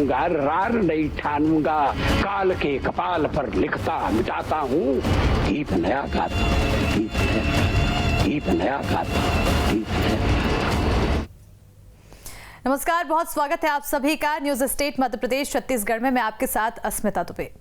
मानूंगा, रार नहीं ठानूंगा, काल के कपाल पर लिखता मिटाता हूँ, गीत नया गाता, गीत नया गाता, गीत नया। नमस्कार, बहुत स्वागत है आप सभी का न्यूज स्टेट मध्य प्रदेश छत्तीसगढ़ में। मैं आपके साथ अस्मिता दुबे।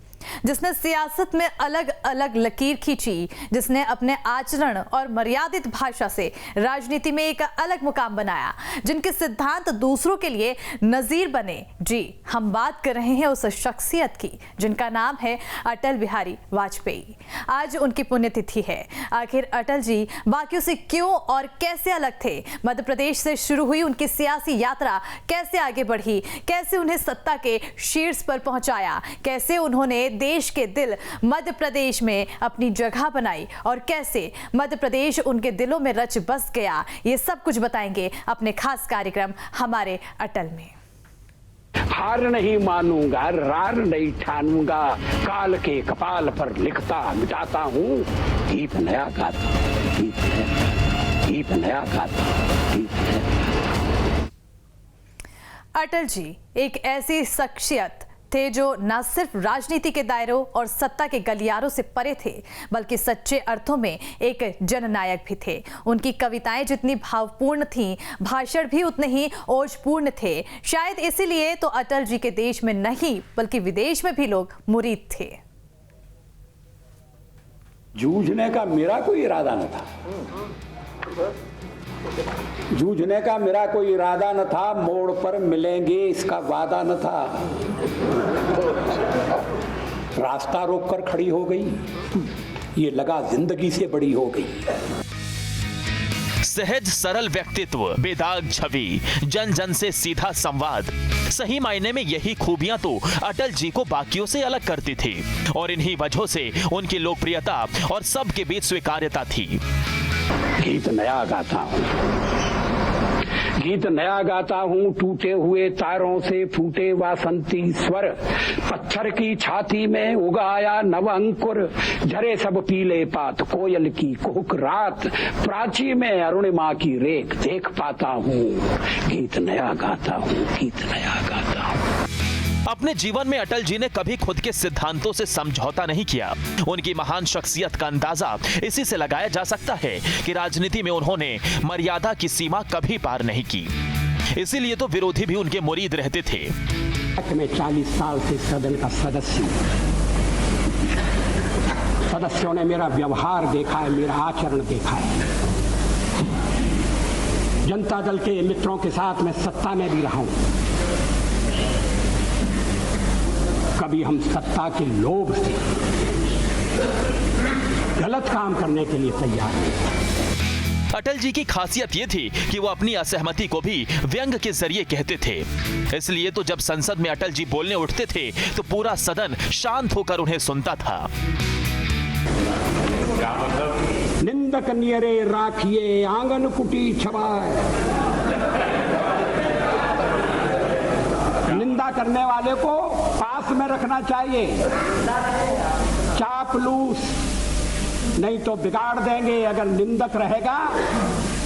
जिसने सियासत में अलग अलग लकीर खींची, जिसने अपने आचरण और मर्यादित भाषा से राजनीति में एक अलग मुकाम बनाया, जिनके सिद्धांत दूसरों के लिए नजीर बने। जी, हम बात कर रहे हैं उस शख्सियत की जिनका नाम है अटल बिहारी वाजपेयी। आज उनकी पुण्यतिथि है। आखिर अटल जी बाकियों से क्यों और कैसे अलग थे? मध्य प्रदेश से शुरू हुई उनकी सियासी यात्रा कैसे आगे बढ़ी? कैसे उन्हें सत्ता के शीर्ष पर पहुंचाया? कैसे उन्होंने देश के दिल मध्य प्रदेश में अपनी जगह बनाई और कैसे मध्य प्रदेश उनके दिलों में रच बस गया? ये सब कुछ बताएंगे अपने खास कार्यक्रम हमारे अटल में। हार नहीं मानूंगा, रार नहीं ठानूंगा, काल के कपाल पर लिखता मिटाता हूँ, गीत नया गाता, गीत नया, गीत नया गाता, गीत नया। अटल जी एक ऐसी शख्सियत थे जो न सिर्फ राजनीति के दायरों और सत्ता के गलियारों से परे थे, बल्कि सच्चे अर्थों में एक जननायक भी थे। उनकी कविताएं जितनी भावपूर्ण थीं, भाषण भी उतने ही ओजपूर्ण थे। शायद इसीलिए तो अटल जी के देश में नहीं बल्कि विदेश में भी लोग मुरीद थे। जूझने का मेरा कोई इरादा न था, जूझने का मेरा कोई इरादा न था, मोड़ पर मिलेंगे इसका वादा न था। रास्ता रोककर खड़ी हो गई, ये लगा जिंदगी से बड़ी हो गई। सहज सरल व्यक्तित्व, बेदाग छवि, जन जन से सीधा संवाद, सही मायने में यही खूबियां तो अटल जी को बाकियों से अलग करती थी और इन्हीं वजहों से उनकी लोकप्रियता और सबके बीच स्वीकार्यता थी। गीत नया गाता हूँ, गीत नया गाता हूँ, टूटे हुए तारों से फूटे वासंती स्वर, पत्थर की छाती में उगाया नव अंकुर, झरे सब पीले पात, कोयल की कुहुक रात, प्राची में अरुणिमा की रेख देख पाता हूँ, गीत नया गाता हूँ, गीत नया गाता हूँ। अपने जीवन में अटल जी ने कभी खुद के सिद्धांतों से समझौता नहीं किया। उनकी महान शख्सियत का अंदाजा इसी से लगाया जा सकता है कि राजनीति में उन्होंने मर्यादा की सीमा कभी पार नहीं की। इसीलिए तो विरोधी भी उनके मुरीद रहते थे। मैं 40 साल से सदन का सदस्य हूं। सदस्यों ने मेरा व्यवहार देखा है, मेरा आचरण देखा है। जनता दल के मित्रों के साथ मैं सत्ता में भी रहा हूं। कभी हम सत्ता के लोभ से गलत काम करने के लिए तैयार हैं। अटल जी की खासियत ये थी कि वो अपनी असहमति को भी व्यंग के जरिए कहते थे। इसलिए तो जब संसद में अटल जी बोलने उठते थे तो पूरा सदन शांत होकर उन्हें सुनता था। निंदक नियरे राखिए आंगन कुटी छवाए, निंदा करने वाले को पास में रखना चाहिए। चापलूस नहीं तो बिगाड़ देंगे। अगर निंदक रहेगा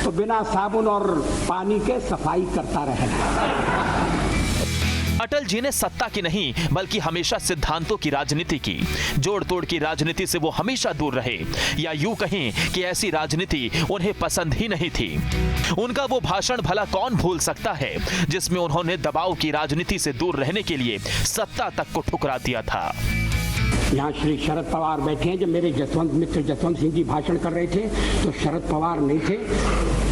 तो बिना साबुन और पानी के सफाई करता रहेगा। अटल जी ने सत्ता की नहीं बल्कि हमेशा सिद्धांतों की राजनीति की। जोड़ तोड़ की राजनीति से वो हमेशा दूर रहे, या यूं कहें कि ऐसी राजनीति उन्हें पसंद ही नहीं थी। उनका वो भाषण भला कौन भूल सकता है जिसमें उन्होंने दबाव की राजनीति से दूर रहने के लिए सत्ता तक को ठुकरा दिया था। यहाँ श्री शरद पवार बैठे हैं। जब मेरे जसवंत मित्र जसवंत सिंह जी भाषण कर रहे थे तो शरद पवार नहीं थे।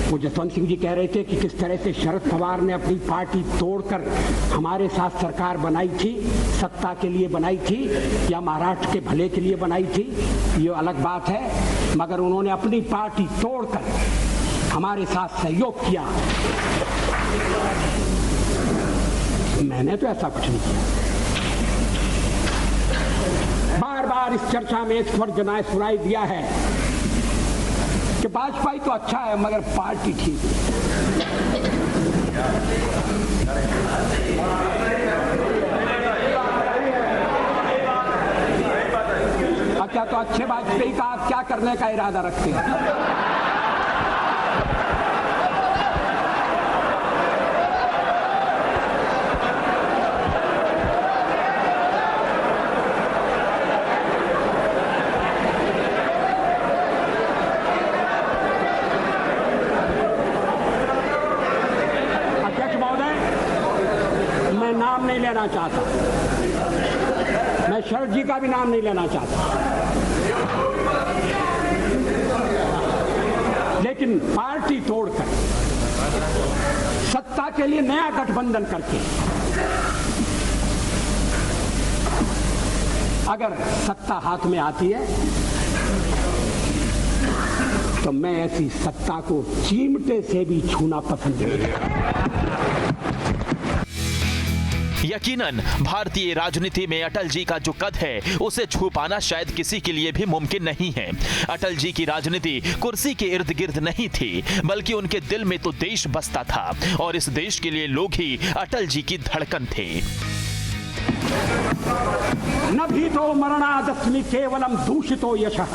वो जसवंत सिंह जी कह रहे थे कि किस तरह से शरद पवार ने अपनी पार्टी तोड़कर हमारे साथ सरकार बनाई थी, सत्ता के लिए बनाई थी या महाराष्ट्र के भले के लिए बनाई थी, ये अलग बात है। मगर उन्होंने अपनी पार्टी तोड़कर हमारे साथ सहयोग किया। मैंने तो ऐसा कुछ नहीं किया। बार बार इस चर्चा में इस पर जनाए सुनाई दिया है कि वाजपेयी तो अच्छा है मगर पार्टी ठीक है। अच्छा, तो अच्छे वाजपेयी का आप क्या करने का इरादा रखते हैं? नाम नहीं लेना चाहता, मैं शरद जी का भी नाम नहीं लेना चाहता, लेकिन पार्टी तोड़कर सत्ता के लिए नया गठबंधन करके अगर सत्ता हाथ में आती है तो मैं ऐसी सत्ता को चिमटे से भी छूना पसंद नहीं करता। यकीनन भारतीय राजनीति में अटल जी का जो कद है उसे छू पाना शायद किसी के लिए भी मुमकिन नहीं है। अटल जी की राजनीति कुर्सी के इर्द गिर्द नहीं थी, बल्कि उनके दिल में तो देश बसता था और इस देश के लिए लोग ही अटल जी की धड़कन थे। न भीतो मरणादस्मि केवलम दूषितो यशः।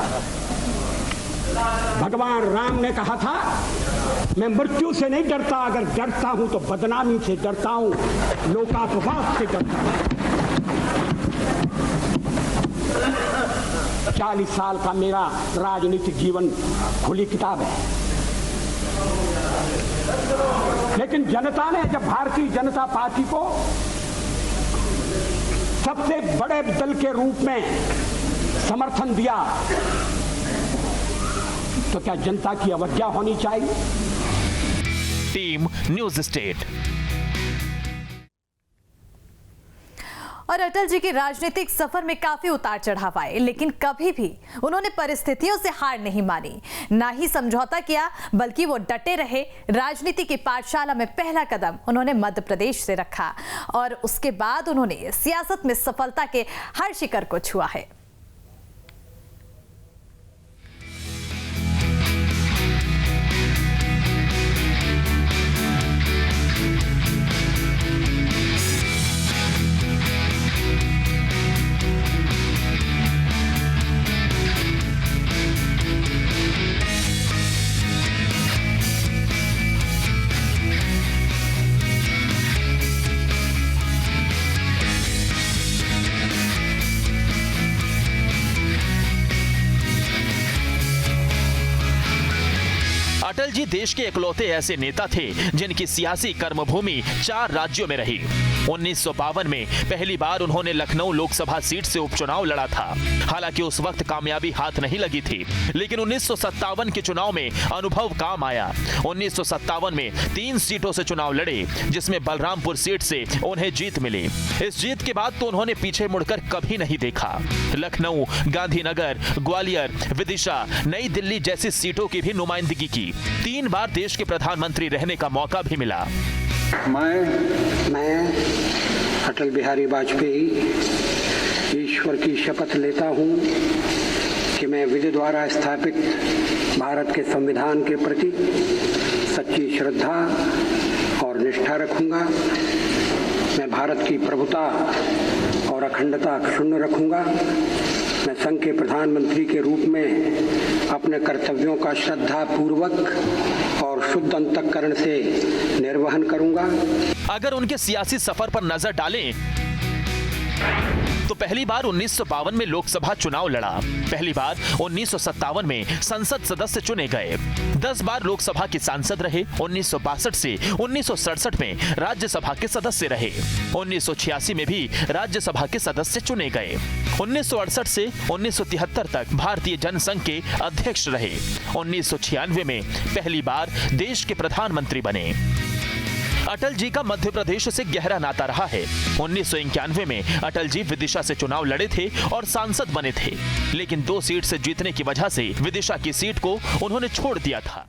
भगवान राम ने कहा था मैं मृत्यु से नहीं डरता, अगर डरता हूं तो बदनामी से डरता हूं, लोकापवाद से डरता हूं। 40 साल का मेरा राजनीतिक जीवन खुली किताब है, लेकिन जनता ने जब भारतीय जनता पार्टी को सबसे बड़े दल के रूप में समर्थन दिया तो क्या जनता की अवज्ञा होनी चाहिए? Team news state. और अटल जी के राजनीतिक सफर में काफी उतार चढ़ाव आए, लेकिन कभी भी उन्होंने परिस्थितियों से हार नहीं मानी, ना ही समझौता किया, बल्कि वो डटे रहे। राजनीति की पाठशाला में पहला कदम उन्होंने मध्य प्रदेश से रखा और उसके बाद उन्होंने सियासत में सफलता के हर शिखर को छुआ है। अटल जी देश के इकलौते ऐसे नेता थे जिनकी सियासी कर्मभूमि 4 राज्यों में रही। 1952 में पहली बार उन्होंने लखनऊ लोकसभा सीट से उपचुनाव लड़ा था। हालांकि उस वक्त कामयाबी हाथ नहीं लगी थी, लेकिन 1957 के चुनाव में अनुभव काम आया। 1957 में 3 सीटों से चुनाव लड़े, जिसमें बलरामपुर सीट से उन्हें जीत मिली। इस जीत के बाद तो उन्होंने पीछे मुड़कर कभी नहीं देखा। लखनऊ, गांधीनगर, ग्वालियर, विदिशा, नई दिल्ली जैसी सीटों की भी नुमाइंदगी की। 3 बार देश के प्रधानमंत्री रहने का मौका भी मिला। मैं अटल बिहारी वाजपेयी ईश्वर की शपथ लेता हूं कि मैं विधि द्वारा स्थापित भारत के संविधान के प्रति सच्ची श्रद्धा और निष्ठा रखूंगा। मैं भारत की प्रभुता और अखंडता क्षुण्ण रखूंगा। मैं संघ के प्रधानमंत्री के रूप में अपने कर्तव्यों का श्रद्धा पूर्वक और शुद्ध अंतःकरण से निर्वहन करूंगा। अगर उनके सियासी सफर पर नजर डालें तो पहली बार 1952 में लोकसभा चुनाव लड़ा। पहली बार 1957 में संसद सदस्य चुने गए। 10 बार लोकसभा के सांसद रहे। 1962 से 1967 में राज्यसभा के सदस्य रहे। 1986 में भी राज्यसभा के सदस्य चुने गए। 1968 से 1973 तक भारतीय जनसंघ के अध्यक्ष रहे। 1996 में पहली बार देश के प्रधानमंत्री बने। अटल जी का मध्य प्रदेश से गहरा नाता रहा है। 1991 में अटल जी विदिशा से चुनाव लड़े थे और सांसद बने थे, लेकिन 2 सीट से जीतने की वजह से विदिशा की सीट को उन्होंने छोड़ दिया था।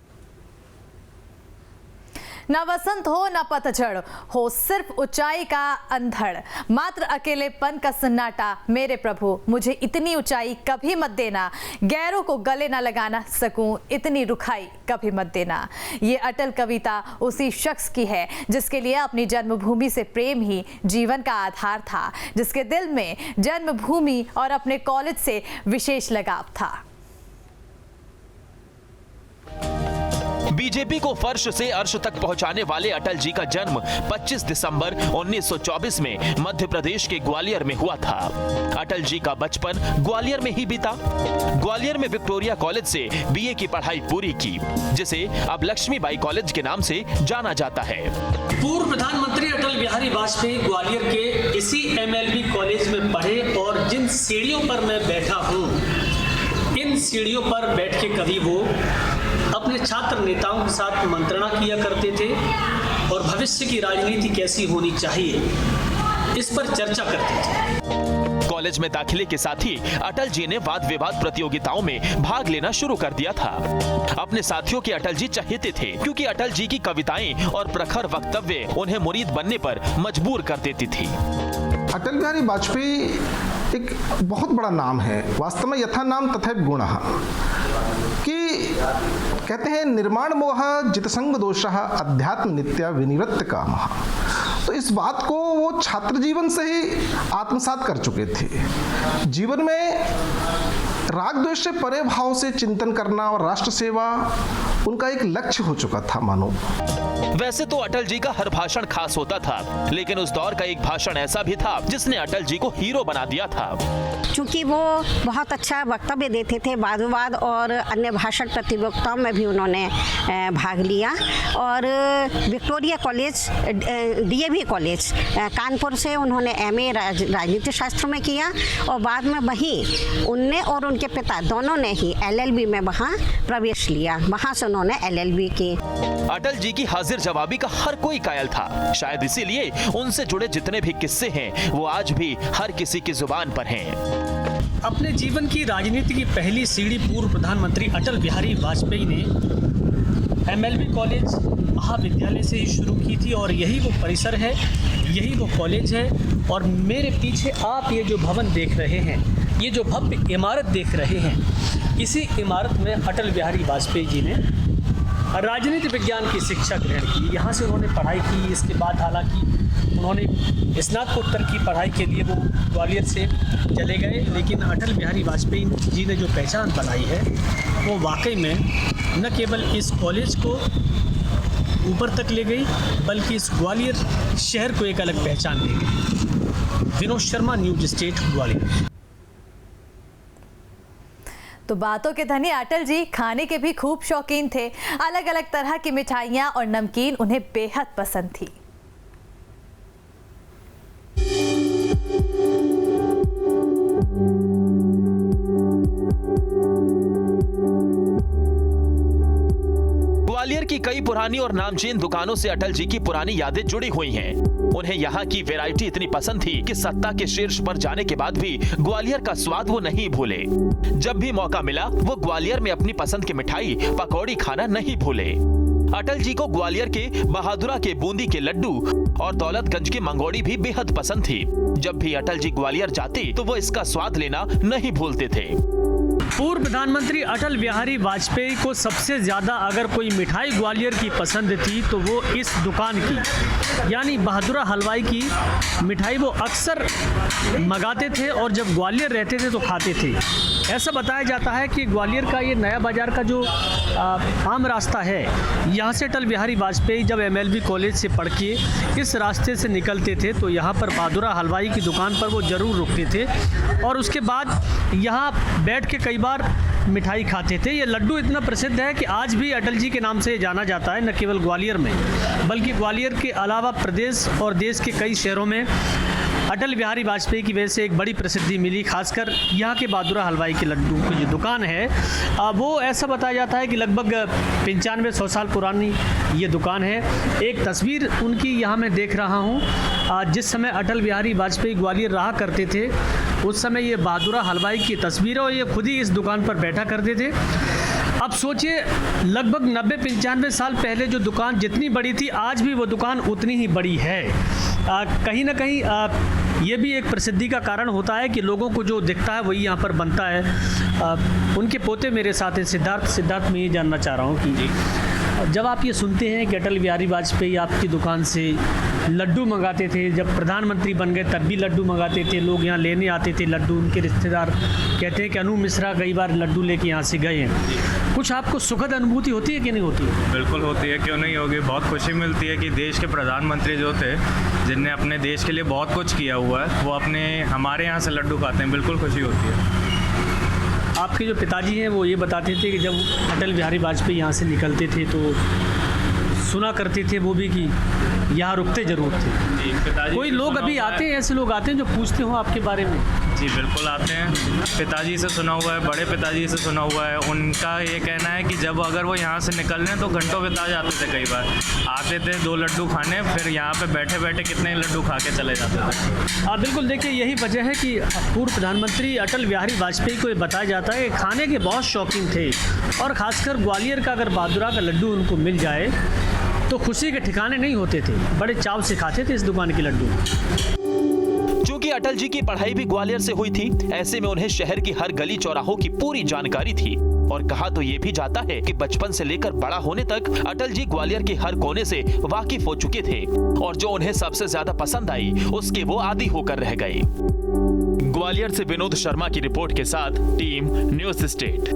न वसंत हो न पतझड़ हो, सिर्फ ऊंचाई का अंधड़, मात्र अकेलेपन का सन्नाटा। मेरे प्रभु मुझे इतनी ऊंचाई कभी मत देना, गैरों को गले न लगाना सकूं, इतनी रुखाई कभी मत देना। ये अटल कविता उसी शख्स की है जिसके लिए अपनी जन्मभूमि से प्रेम ही जीवन का आधार था, जिसके दिल में जन्मभूमि और अपने कॉलेज से विशेष लगाव था। बीजेपी को फर्श से अर्श तक पहुंचाने वाले अटल जी का जन्म 25 दिसंबर 1924 में मध्य प्रदेश के ग्वालियर में हुआ था। अटल जी का बचपन ग्वालियर में ही बीता। ग्वालियर में विक्टोरिया कॉलेज से बीए की पढ़ाई पूरी की, जिसे अब लक्ष्मीबाई कॉलेज के नाम से जाना जाता है। पूर्व प्रधानमंत्री अटल बिहारी वाजपेयी ग्वालियर के इसी एमएलबी कॉलेज में पढ़े और जिन सीढ़ियों पर मैं बैठा हूँ, इन सीढ़ियों पर बैठ के कभी वो अपने छात्र नेताओं के साथ मंत्रणा किया करते थे और भविष्य की राजनीति कैसी होनी चाहिए इस पर चर्चा करते थे। कॉलेज में दाखिले के साथ ही अटल जी ने वाद विवाद प्रतियोगिताओं में भाग लेना शुरू कर दिया था। अपने साथियों के अटल जी चाहते थे, क्योंकि अटल जी की कविताएं और प्रखर वक्तव्य उन्हें मुरीद बनने पर मजबूर कर देती थी। अटल बिहारी वाजपेयी एक बहुत बड़ा नाम है। वास्तव में यथा नाम तथा गुणः, कि कहते हैं निर्माण मोह जितसंग दोषः अध्यात्म नित्य विनिवृत्त कामः। तो इस बात को वो छात्र जीवन से ही आत्मसात कर चुके थे। जीवन में राग द्वेष से परे भाव से चिंतन करना और राष्ट्र सेवा उनका एक लक्ष्य हो चुका था मानो। वैसे तो अटल जी का हर भाषण खास होता था, लेकिन उस दौर का एक भाषण ऐसा भी था जिसने अटल जी को हीरो बना दिया था। क्योंकि वो बहुत अच्छा वक्तव्य देते थे, वाद विवाद और अन्य भाषण प्रतियोगिताओं में भी उन्होंने भाग लिया। और Victoria college, DAV college Kanpur से उन्होंने एमए राजनीति शास्त्र में किया और बाद में वहीं उनने और उनके पिता दोनों ने ही एलएलबी में वहाँ प्रवेश लिया। वहाँ से उन्होंने एलएलबी की। अटल जी की हाजिर जवाबी का हर कोई कायल था। शायद इसीलिए उनसे जुड़े जितने भी किस्से हैं वो आज भी हर किसी की जुबान पर हैं। अपने जीवन की राजनीति की पहली सीढ़ी पूर्व प्रधानमंत्री अटल बिहारी वाजपेयी ने एमएलबी कॉलेज महाविद्यालय से ही शुरू की थी और यही वो परिसर है, यही वो कॉलेज है। और मेरे पीछे आप ये जो भवन देख रहे हैं, ये जो भव्य इमारत देख रहे हैं, इसी इमारत में अटल बिहारी वाजपेयी जी ने राजनीति विज्ञान की शिक्षा ग्रहण की। यहाँ से उन्होंने पढ़ाई की। इसके बाद हालांकि उन्होंने स्नातकोत्तर की पढ़ाई के लिए वो ग्वालियर से चले गए, लेकिन अटल बिहारी वाजपेयी जी ने जो पहचान बनाई है वो वाकई में न केवल इस कॉलेज को ऊपर तक ले गई, बल्कि इस ग्वालियर शहर को एक अलग पहचान दे गई। Vinod Sharma, news state, Gwalior. तो बातों के धनी अटल जी खाने के भी खूब शौकीन थे। अलग अलग तरह की मिठाइयाँ और नमकीन उन्हें बेहद पसंद थी। ग्वालियर की कई पुरानी और नामचीन दुकानों से अटल जी की पुरानी यादें जुड़ी हुई हैं। उन्हें यहाँ की वैरायटी इतनी पसंद थी कि सत्ता के शीर्ष पर जाने के बाद भी ग्वालियर का स्वाद वो नहीं भूले। जब भी मौका मिला वो ग्वालियर में अपनी पसंद की मिठाई पकौड़ी खाना नहीं भूले। अटल जी को ग्वालियर के बहादुरा के बूंदी के लड्डू और दौलतगंज की मंगोड़ी भी बेहद पसंद थी। जब भी अटल जी ग्वालियर जाते तो वो इसका स्वाद लेना नहीं भूलते थे। पूर्व प्रधानमंत्री अटल बिहारी वाजपेयी को सबसे ज़्यादा अगर कोई मिठाई ग्वालियर की पसंद थी तो वो इस दुकान की यानी बहादुरा हलवाई की मिठाई वो अक्सर मंगाते थे और जब ग्वालियर रहते थे तो खाते थे। ऐसा बताया जाता है कि ग्वालियर का ये नया बाजार का जो आम रास्ता है, यहाँ से अटल बिहारी वाजपेयी जब एमएलबी कॉलेज से पढ़ के इस रास्ते से निकलते थे तो यहाँ पर बहादुरा हलवाई की दुकान पर वो ज़रूर रुकते थे और उसके बाद यहाँ बैठ के कई बार मिठाई खाते थे। ये लड्डू इतना प्रसिद्ध है कि आज भी अटल जी के नाम से जाना जाता है, न केवल ग्वालियर में बल्कि ग्वालियर के अलावा प्रदेश और देश के कई शहरों में अटल बिहारी वाजपेयी की वजह से एक बड़ी प्रसिद्धि मिली। खासकर यहाँ के बहादुरा हलवाई के लड्डू की जो दुकान है वो ऐसा बताया जाता है कि लगभग 95-100 साल पुरानी ये दुकान है। एक तस्वीर उनकी यहाँ मैं देख रहा हूँ। जिस समय अटल बिहारी वाजपेयी ग्वालियर रहा करते थे उस समय ये बहादुरा हलवाई की तस्वीर है और ये खुद ही इस दुकान पर बैठा करते थे। अब सोचिए लगभग 90-95 साल पहले जो दुकान जितनी बड़ी थी आज भी वो दुकान उतनी ही बड़ी है। कहीं ना कहीं ये भी एक प्रसिद्धि का कारण होता है कि लोगों को जो दिखता है वही यहाँ पर बनता है। उनके पोते मेरे साथ हैं सिद्धार्थ मैं ये जानना चाह रहा हूँ कि जब आप ये सुनते हैं कि अटल बिहारी वाजपेयी आपकी दुकान से लड्डू मंगाते थे, जब प्रधानमंत्री बन गए तब भी लड्डू मंगाते थे, लोग यहाँ लेने आते थे लड्डू, उनके रिश्तेदार कहते हैं कि अनु मिश्रा कई बार लड्डू लेके यहाँ से गए हैं। कुछ आपको सुखद अनुभूति होती है कि नहीं होती? बिल्कुल होती है, क्यों नहीं होगी। बहुत खुशी मिलती है कि देश के प्रधानमंत्री जो थे, जिनने अपने देश के लिए बहुत कुछ किया हुआ है, वो अपने हमारे यहाँ से लड्डू खाते हैं। बिल्कुल खुशी होती है। आपके जो पिताजी हैं वो ये बताते थे कि जब अटल बिहारी वाजपेयी यहाँ से निकलते थे तो सुना करते थे वो भी कि यहाँ रुकते जरूर थे। कोई लोग अभी आते हैं, ऐसे लोग आते हैं जो पूछते हो आपके बारे में? जी बिल्कुल आते हैं। पिताजी से सुना हुआ है, बड़े पिताजी से सुना हुआ है। उनका ये कहना है कि जब अगर वो यहाँ से निकल रहे हैं तो घंटों बिता जाते थे। कई बार आते थे 2 लड्डू खाने, फिर यहाँ पे बैठे बैठे कितने लड्डू खा के चले जाते थे। बिल्कुल, देखिए यही वजह है कि पूर्व प्रधानमंत्री अटल बिहारी वाजपेयी को ये बताया जाता है कि खाने के बहुत शौकीन थे, और ख़ासकर ग्वालियर का अगर बहादुरा का लड्डू उनको मिल जाए तो खुशी के ठिकाने नहीं होते थे। बड़े चाव से खाते थे इस दुकान के लड्डू। चूंकि अटल जी की पढ़ाई भी ग्वालियर से हुई थी, ऐसे में उन्हें शहर की हर गली चौराहों की पूरी जानकारी थी। और कहा तो ये भी जाता है कि बचपन से लेकर बड़ा होने तक अटल जी ग्वालियर के हर कोने से वाकिफ हो चुके थे, और जो उन्हें सबसे ज्यादा पसंद आई उसके वो आदी होकर रह गए। ग्वालियर से विनोद शर्मा की रिपोर्ट के साथ टीम न्यूज स्टेट।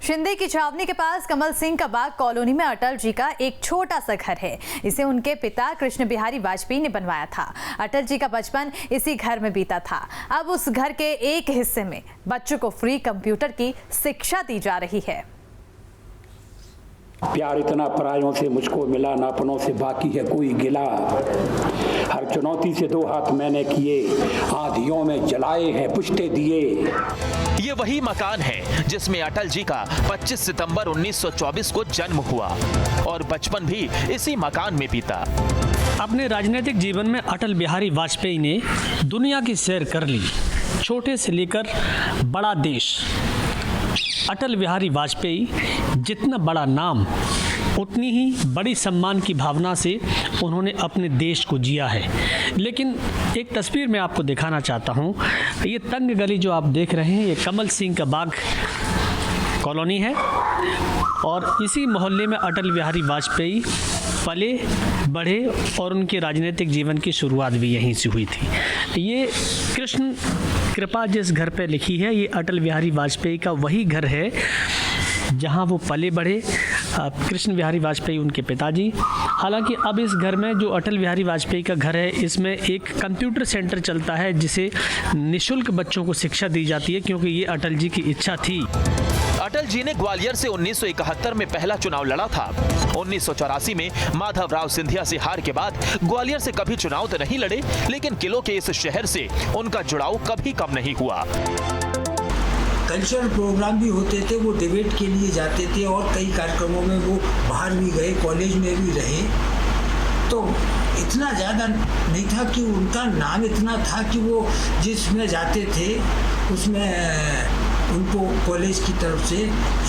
शिंदे की छावनी के पास कमल सिंह का बाग कॉलोनी में अटल जी का एक छोटा सा घर है। इसे उनके पिता कृष्ण बिहारी वाजपेयी ने बनवाया था। अटल जी का बचपन इसी घर में बीता था। अब उस घर के एक हिस्से में बच्चों को फ्री कंप्यूटर की शिक्षा दी जा रही है। प्यार इतना परायों से मुझको मिला, ना अपनों से बाकी है कोई गिला। हर चुनौती से 2 हाथ मैंने किए, आंधियों में जलाए हैं पुश्ते दिए। ये वही मकान है जिसमें अटल जी का 25 सितंबर 1924 को जन्म हुआ, और बचपन भी इसी मकान में बीता। अपने राजनीतिक जीवन में अटल बिहारी वाजपेयी ने दुनिया की सैर कर ली, छोटे से लेकर बड़ा देश। अटल बिहारी वाजपेयी जितना बड़ा नाम, उतनी ही बड़ी सम्मान की भावना से उन्होंने अपने देश को जिया है। लेकिन एक तस्वीर मैं आपको दिखाना चाहता हूँ। ये तंग गली जो आप देख रहे हैं, ये कमल सिंह का बाग कॉलोनी है, और इसी मोहल्ले में अटल बिहारी वाजपेयी पले बढ़े, और उनके राजनीतिक जीवन की शुरुआत भी यहीं से हुई थी। ये कृष्ण कृपा जिस घर पे लिखी है, ये अटल बिहारी वाजपेयी का वही घर है जहां वो पले बढ़े। कृष्ण बिहारी वाजपेयी उनके पिताजी। हालांकि अब इस घर में जो अटल बिहारी वाजपेयी का घर है, इसमें एक कंप्यूटर सेंटर चलता है जिसे निःशुल्क बच्चों को शिक्षा दी जाती है, क्योंकि ये अटल जी की इच्छा थी। अटल जी ने ग्वालियर से 1971 में पहला चुनाव लड़ा था। 1984 में माधवराव सिंधिया से हार के बाद ग्वालियर से कभी चुनाव तो नहीं लड़े, लेकिन किलों के इस शहर से उनका जुड़ाव कभी कम नहीं हुआ। कल्चरल प्रोग्राम भी होते थे, वो डिबेट के लिए जाते थे, और कई कार्यक्रमों में वो बाहर भी गए, कॉलेज में भी रहे। तो इतना ज़्यादा नहीं था कि उनका नाम इतना था कि वो जिसमें जाते थे उसमें उनको कॉलेज की तरफ से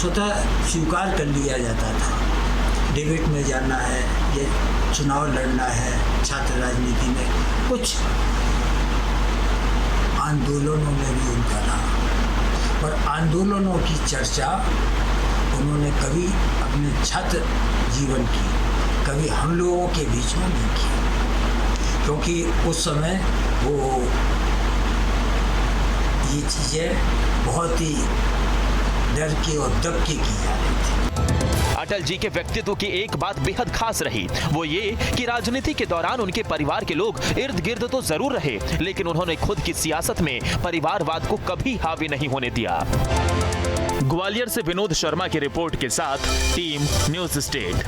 स्वतः स्वीकार कर लिया जाता था। डिबेट में जाना है या चुनाव लड़ना है, छात्र राजनीति में, कुछ आंदोलनों में भी उनका नाम, पर आंदोलनों की चर्चा उन्होंने कभी अपने छात्र जीवन की, कभी हम लोगों के बीच में नहीं की, क्योंकि उस समय वो ये चीज़ें बहुत ही डर के और दब के की जा रही थी। अटल जी के व्यक्तित्व की एक बात बेहद खास रही, वो ये कि राजनीति के दौरान उनके परिवार के लोग इर्द गिर्द तो जरूर रहे, लेकिन उन्होंने खुद की सियासत में परिवारवाद को कभी हावी नहीं होने दिया। ग्वालियर से विनोद शर्मा की रिपोर्ट के साथ team news state.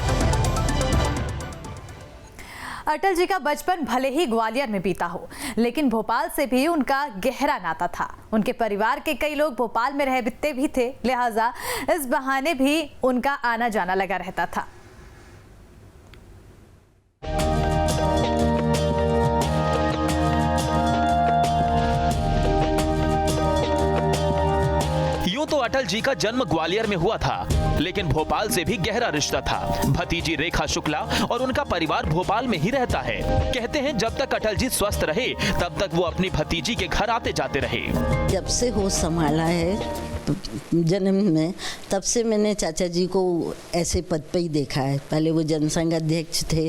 Atal ji का बचपन भले ही ग्वालियर में बीता हो, लेकिन भोपाल से भी उनका गहरा नाता था। उनके परिवार के कई लोग भोपाल में रहते भी थे, लिहाजा इस बहाने भी उनका आना जाना लगा रहता था। यूं तो अटल जी का जन्म ग्वालियर में हुआ था, लेकिन भोपाल से भी गहरा रिश्ता था। भतीजी रेखा शुक्ला और उनका परिवार भोपाल में ही रहता है। कहते हैं जब तक अटल जी स्वस्थ रहे तब तक वो अपनी भतीजी के घर आते जाते रहे। जब से होश संभाला है जन्म में, तब से मैंने चाचा जी को ऐसे पद पे ही देखा है। पहले वो जनसंघ अध्यक्ष थे,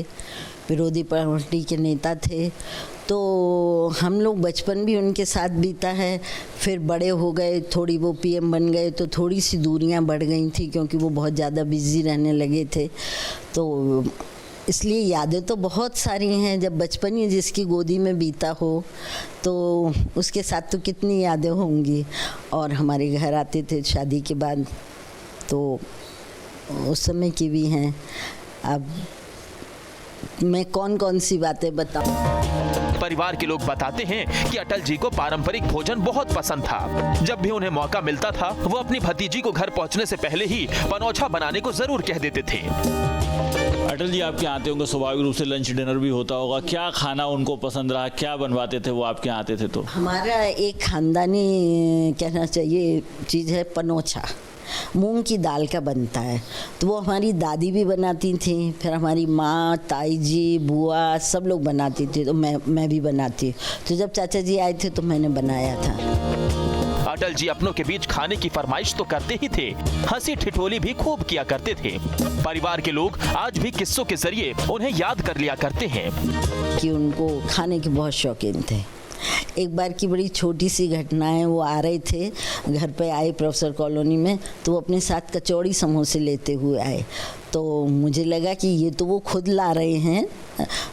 विरोधी पार्टी के नेता थे, तो हम लोग बचपन भी उनके साथ बीता है। फिर बड़े हो गए, थोड़ी वो पीएम बन गए तो थोड़ी सी दूरियां बढ़ गई थी, क्योंकि वो बहुत ज़्यादा बिजी रहने लगे थे। तो इसलिए यादें तो बहुत सारी हैं। जब बचपन ही जिसकी गोदी में बीता हो तो उसके साथ तो कितनी यादें होंगी। और हमारे घर आते थे शादी के बाद, तो उस समय की भी हैं। अब मैं कौन कौन सी बातें बताऊं। परिवार के लोग बताते हैं कि अटल जी को पारंपरिक भोजन बहुत पसंद था। जब भी उन्हें मौका मिलता था वो अपनी भतीजी को घर पहुंचने से पहले ही पनौछा बनाने को जरूर कह देते थे। अटल जी आपके यहाँ आते होंगे, स्वाभाविक रूप से लंच डिनर भी होता होगा। क्या खाना उनको पसंद रहा, क्या बनवाते थे वो आपके यहाँ आते थे? तो हमारा एक खानदानी कहना चाहिए चीज़ है पनौछा, मूंग की दाल का बनता है। तो वो हमारी दादी भी बनाती थी, फिर हमारी माँ, ताई जी, बुआ सब लोग बनाती थी, तो मैं भी बनाती। तो जब चाचा जी आए थे तो मैंने बनाया था। अटल जी अपनों के बीच खाने की फरमाइश तो करते ही थे, हंसी ठिठोली भी खूब किया करते थे। परिवार के लोग आज भी किस्सों के जरिए उन्हें याद कर लिया करते हैं कि उनको खाने के बहुत शौकीन थे। एक बार की बड़ी छोटी सी घटना है, वो आ रहे थे, घर पे आए प्रोफेसर कॉलोनी में, तो वो अपने साथ कचौड़ी समोसे लेते हुए आए। तो मुझे लगा कि ये तो वो खुद ला रहे हैं,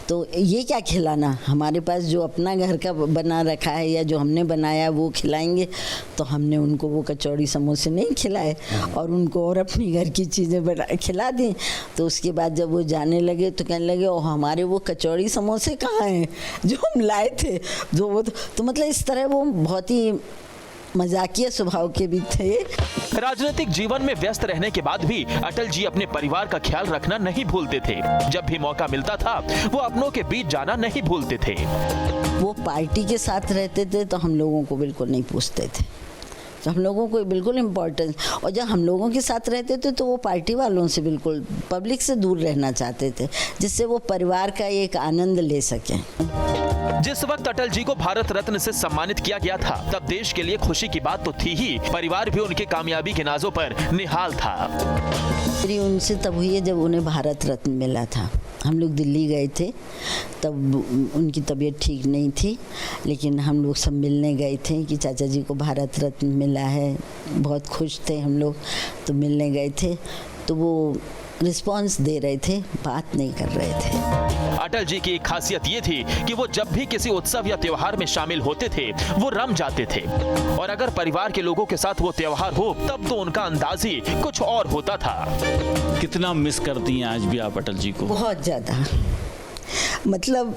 तो ये क्या खिलाना, हमारे पास जो अपना घर का बना रखा है या जो हमने बनाया वो खिलाएंगे। तो हमने उनको वो कचौड़ी समोसे नहीं खिलाए और उनको और अपनी घर की चीज़ें बना खिला दी। तो उसके बाद जब वो जाने लगे तो कहने लगे, ओ हमारे वो कचौड़ी समोसे कहाँ हैं जो हम लाए थे। जो वो तो मतलब इस तरह वो बहुत ही मजाकिया स्वभाव के भी थे। राजनीतिक जीवन में व्यस्त रहने के बाद भी अटल जी अपने परिवार का ख्याल रखना नहीं भूलते थे। जब भी मौका मिलता था वो अपनों के बीच जाना नहीं भूलते थे। वो पार्टी के साथ रहते थे तो हम लोगों को बिल्कुल नहीं पूछते थे, तो हम लोगों को बिल्कुल इम्पोर्टेंस। और जब हम लोगों के साथ रहते थे तो वो पार्टी वालों से बिल्कुल, पब्लिक से दूर रहना चाहते थे, जिससे वो परिवार का एक आनंद ले सकें। जिस वक्त अटल जी को भारत रत्न से सम्मानित किया गया था तब देश के लिए खुशी की बात तो थी ही, परिवार भी उनके कामयाबी के नाजों पर निहाल था। मेरी उनसे तब हुई है जब उन्हें भारत रत्न मिला था। हम लोग दिल्ली गए थे, तब उनकी तबीयत ठीक नहीं थी, लेकिन हम लोग सब मिलने गए थे कि चाचा जी को भारत रत्न मिला है। बहुत खुश थे हम लोग, तो मिलने गए थे। तो वो रिस्पॉन्स दे रहे थे, बात नहीं कर रहे थे। अटल जी की एक खासियत ये थी कि वो जब भी किसी उत्सव या त्योहार में शामिल होते थे वो रम जाते थे, और अगर परिवार के लोगों के साथ वो त्योहार हो तब तो उनका अंदाज ही कुछ और होता था। कितना मिस करती हैं आज भी आप अटल जी को? बहुत ज़्यादा, मतलब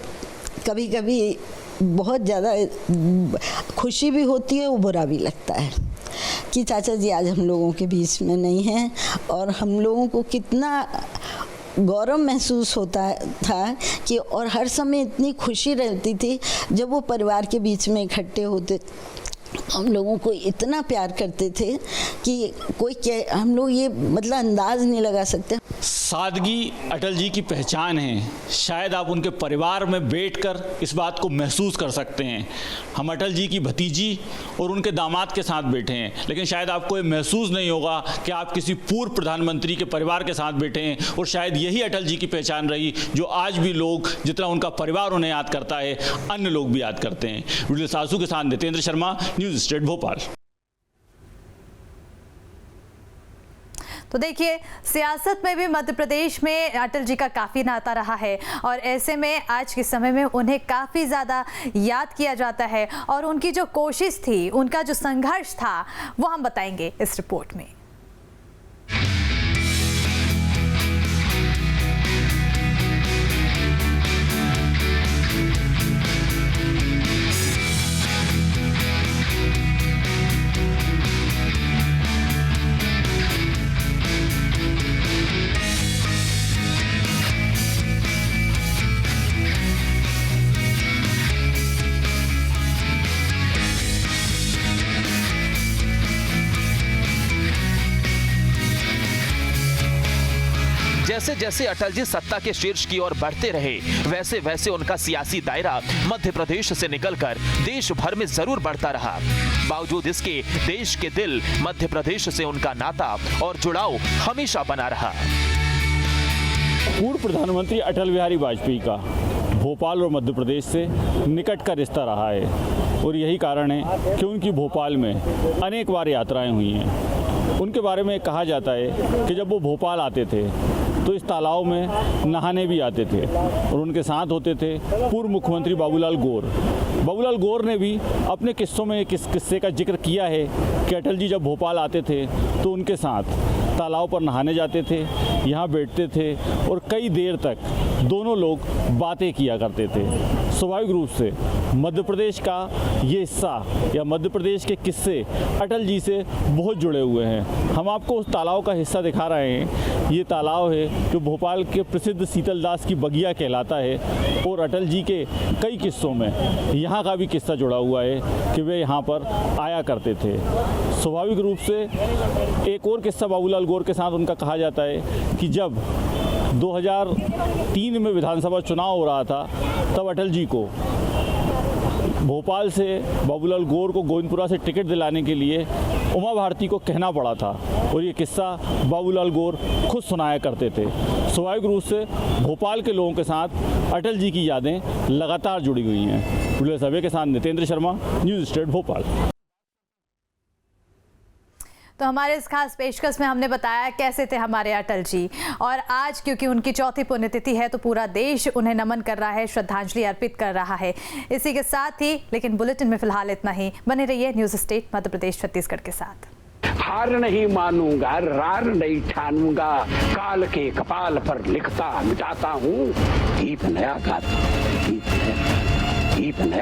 कभी कभी बहुत ज़्यादा खुशी भी होती है, वो बुरा भी लगता है कि चाचा जी आज हम लोगों के बीच में नहीं हैं। और हम लोगों को कितना गौरव महसूस होता था कि, और हर समय इतनी खुशी रहती थी जब वो परिवार के बीच में इकट्ठे होते। हम लोगों को इतना प्यार करते थे कि कोई क्या, हम लोग ये मतलब अंदाज नहीं लगा सकते। सादगी अटल जी की पहचान है। शायद आप उनके परिवार में बैठकर इस बात को महसूस कर सकते हैं। हम अटल जी की भतीजी और उनके दामाद के साथ बैठे हैं, लेकिन शायद आपको ये महसूस नहीं होगा कि आप किसी पूर्व प्रधानमंत्री के परिवार के साथ बैठे हैं। और शायद यही अटल जी की पहचान रही जो आज भी लोग, जितना उनका परिवार उन्हें याद करता है, अन्य लोग भी याद करते हैं। वीडियो सासू के साथ नितेंद्र शर्मा, न्यूज़ स्टेट भोपाल। तो देखिए, सियासत में भी मध्य प्रदेश में अटल जी का काफ़ी नाता रहा है, और ऐसे में आज के समय में उन्हें काफ़ी ज़्यादा याद किया जाता है। और उनकी जो कोशिश थी, उनका जो संघर्ष था, वो हम बताएंगे इस रिपोर्ट में। जैसे जैसे अटल जी सत्ता के शीर्ष की ओर बढ़ते रहे, वैसे वैसे उनका सियासी दायरा मध्य प्रदेश से निकलकर देश भर में जरूर बढ़ता रहा। बावजूद इसके देश के दिल मध्य प्रदेश से उनका नाता और जुड़ाव हमेशा बना रहा। पूर्व प्रधानमंत्री अटल बिहारी वाजपेयी का भोपाल और मध्य प्रदेश से निकट का रिश्ता रहा है और यही कारण है कि उनकी भोपाल में अनेक बार यात्राएं हुई हैं। उनके बारे में कहा जाता है कि जब वो भोपाल आते थे तो इस तालाब में नहाने भी आते थे और उनके साथ होते थे पूर्व मुख्यमंत्री बाबूलाल गौर। बाबूलाल गौर ने भी अपने किस्सों में एक किस्से का जिक्र किया है कि अटल जी जब भोपाल आते थे तो उनके साथ तालाब पर नहाने जाते थे, यहाँ बैठते थे और कई देर तक दोनों लोग बातें किया करते थे। स्वाभाविक रूप से मध्य प्रदेश का ये हिस्सा या मध्य प्रदेश के किस्से अटल जी से बहुत जुड़े हुए हैं। हम आपको उस तालाब का हिस्सा दिखा रहे हैं। ये तालाब है जो भोपाल के प्रसिद्ध शीतलदास की बगिया कहलाता है और अटल जी के कई किस्सों में यहाँ का भी किस्सा जुड़ा हुआ है कि वे यहाँ पर आया करते थे। स्वाभाविक रूप से एक और किस्सा बाबूलाल गौर के साथ उनका कहा जाता है कि जब 2003 में विधानसभा चुनाव हो रहा था तब अटल जी को भोपाल से बाबूलाल गौर को गोविंदपुरा से टिकट दिलाने के लिए उमा भारती को कहना पड़ा था और ये किस्सा बाबूलाल गौर खुद सुनाया करते थे। स्वाभाविक रूप से भोपाल के लोगों के साथ अटल जी की यादें लगातार जुड़ी हुई हैं। वीडियो सभा के साथ नितेंद्र शर्मा, न्यूज़ स्टेट भोपाल। तो हमारे इस खास पेशकश में हमने बताया कैसे थे हमारे अटल जी, और आज क्योंकि उनकी चौथी पुण्यतिथि है तो पूरा देश उन्हें नमन कर रहा है, श्रद्धांजलि अर्पित कर रहा है। इसी के साथ ही लेकिन बुलेटिन में फिलहाल इतना ही। बने रहिए न्यूज़ स्टेट मध्य प्रदेश छत्तीसगढ़ के साथ। हार नहीं मानूंगा, रार नहीं ठानूंगा, काल के कपाल पर लिखता मिटाता हूँ, गीत नया गाता, गीत नया